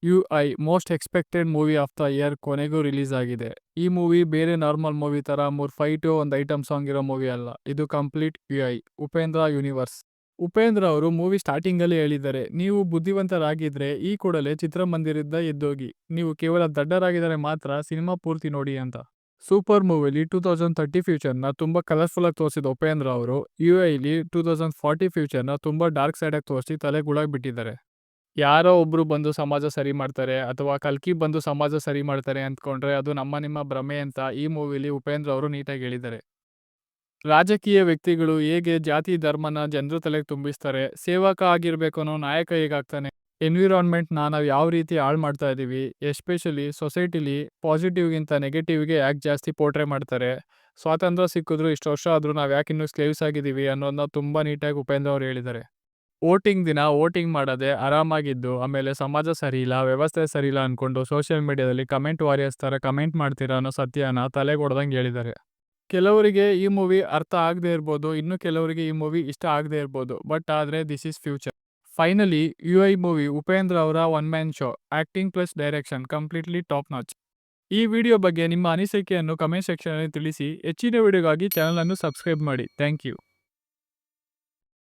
UI most expected movie of the year ಕೊನೆಗೂ release ಆಗಿದೆ. ಈ ಮೂವಿ ಬೇರೆ ನಾರ್ಮಲ್ ಮೂವಿ ತರ 3 ಫೈಟು ಒಂದು ಐಟಮ್ ಸಾಂಗ್ ಇರೋ ಮೂವಿ ಅಲ್ಲ. ಇದು complete UI Upendra universe. Upendra ಅವರು ಮೂವಿ ಸ್ಟಾರ್ಟಿಂಗಲ್ಲಿ ಹೇಳಿದ್ದಾರೆ, ನೀವು ಬುದ್ಧಿವಂತರಾಗಿದ್ರೆ ಈ ಕೂಡಲೇ ಚಿತ್ರಮಂದಿರದಿಂದ ಎದ್ದೋಗಿ, ನೀವು ಕೇವಲ ದಡ್ಡರಾಗಿದ್ದರೆ ಮಾತ್ರ ಸಿನಿಮಾ ಪೂರ್ತಿ ನೋಡಿ ಅಂತ. ಸೂಪರ್ ಮೂವಿಲಿ 2030 ಫ್ಯೂಚರ್ನ ತುಂಬಾ ಕಲರ್ಫುಲ್ ಆಗಿ ತೋರಿಸಿದ ಉಪೇಂದ್ರ ಅವರು UIಲಿ 2040 ಫ್ಯೂಚರ್ನ ತುಂಬಾ ಡಾರ್ಕ್ ಸೈಡ್ ಆಗಿ ತೋರಿಸಿ ತಲೆಗುಳಾಗಿ ಬಿಟ್ಟಿದ್ದಾರೆ. ಯಾರೋ ಒಬ್ರು ಬಂದು ಸಮಾಜ ಸರಿ ಮಾಡ್ತಾರೆ ಅಥವಾ ಕಲ್ಕಿ ಬಂದು ಸಮಾಜ ಸರಿ ಮಾಡ್ತಾರೆ ಅಂದ್ಕೊಂಡ್ರೆ ಅದು ನಿಮ್ಮ ಭ್ರಮೆ ಅಂತ ಈ ಮೂವಿಲಿ ಉಪೇಂದ್ರ ಅವರು ನೀಟಾಗಿ ಹೇಳಿದ್ದಾರೆ. ರಾಜಕೀಯ ವ್ಯಕ್ತಿಗಳು ಹೇಗೆ ಜಾತಿ ಧರ್ಮನ ಜನರ ತಲೆಗೆ ತುಂಬಿಸ್ತಾರೆ, ಸೇವಕ ಆಗಿರ್ಬೇಕು ಅನ್ನೋ ನಾಯಕ ಹೇಗಾಗ್ತಾನೆ, ಎನ್ವಿರಾನ್ಮೆಂಟ್ನ ನಾವು ಯಾವ ರೀತಿ ಹಾಳು ಮಾಡ್ತಾ ಇದ್ದೀವಿ, ಎಸ್ಪೆಷಲಿ ಸೊಸೈಟಿಲಿ ಪಾಸಿಟಿವ್ಗಿಂತ ನೆಗೆಟಿವ್ಗೆ ಯಾಕೆ ಜಾಸ್ತಿ ಪೋರ್ಟ್ರೇ ಮಾಡ್ತಾರೆ, ಸ್ವಾತಂತ್ರ್ಯ ಸಿಕ್ಕಿದ್ರು ಇಷ್ಟು ವರ್ಷ ಆದರೂ ನಾವು ಯಾಕೆ ಇನ್ನೂ ಸ್ಲೇವ್ಸ್ ಆಗಿದ್ದೀವಿ ಅನ್ನೋದನ್ನ ತುಂಬ ನೀಟಾಗಿ ಉಪೇಂದ್ರ ಅವರು ಹೇಳಿದ್ದಾರೆ. ವೋಟಿಂಗ್ ದಿನ ವೋಟಿಂಗ್ ಮಾಡದೆ ಆರಾಮಾಗಿದ್ದು, ಆಮೇಲೆ ಸಮಾಜ ಸರಿ ಇಲ್ಲ, ವ್ಯವಸ್ಥೆ ಸರಿ ಇಲ್ಲ ಅಂದ್ಕೊಂಡು ಸೋಷಿಯಲ್ ಮೀಡಿಯಾದಲ್ಲಿ ಕಮೆಂಟ್ ವಾರಿಯರ್ಸ್ ಥರ ಕಮೆಂಟ್ ಮಾಡ್ತೀರಾ ಅನ್ನೋ ಸತ್ಯನ ತಲೆಗೆ ಹೊಡೆದಂಗೆ ಹೇಳಿದ್ದಾರೆ. ಕೆಲವರಿಗೆ ಈ ಮೂವಿ ಅರ್ಥ ಆಗದೆ ಇರ್ಬೋದು, ಇನ್ನು ಕೆಲವರಿಗೆ ಈ ಮೂವಿ ಇಷ್ಟ ಆಗದೆ ಇರ್ಬೋದು, ಬಟ್ ಆದರೆ this is future. Finally UI movie Upendra ಅವರ one man show, acting plus direction completely top notch. ಈ ವಿಡಿಯೋ ಬಗ್ಗೆ ನಿಮ್ಮ ಅನಿಸಿಕೆಯನ್ನು ಕಮೆಂಟ್ ಸೆಕ್ಷನಲ್ಲಿ ತಿಳಿಸಿ. ಹೆಚ್ಚಿನ ವಿಡಿಯೋಗಾಗಿ ಚಾನಲನ್ನು ಸಬ್ಸ್ಕ್ರೈಬ್ ಮಾಡಿ. Thank you.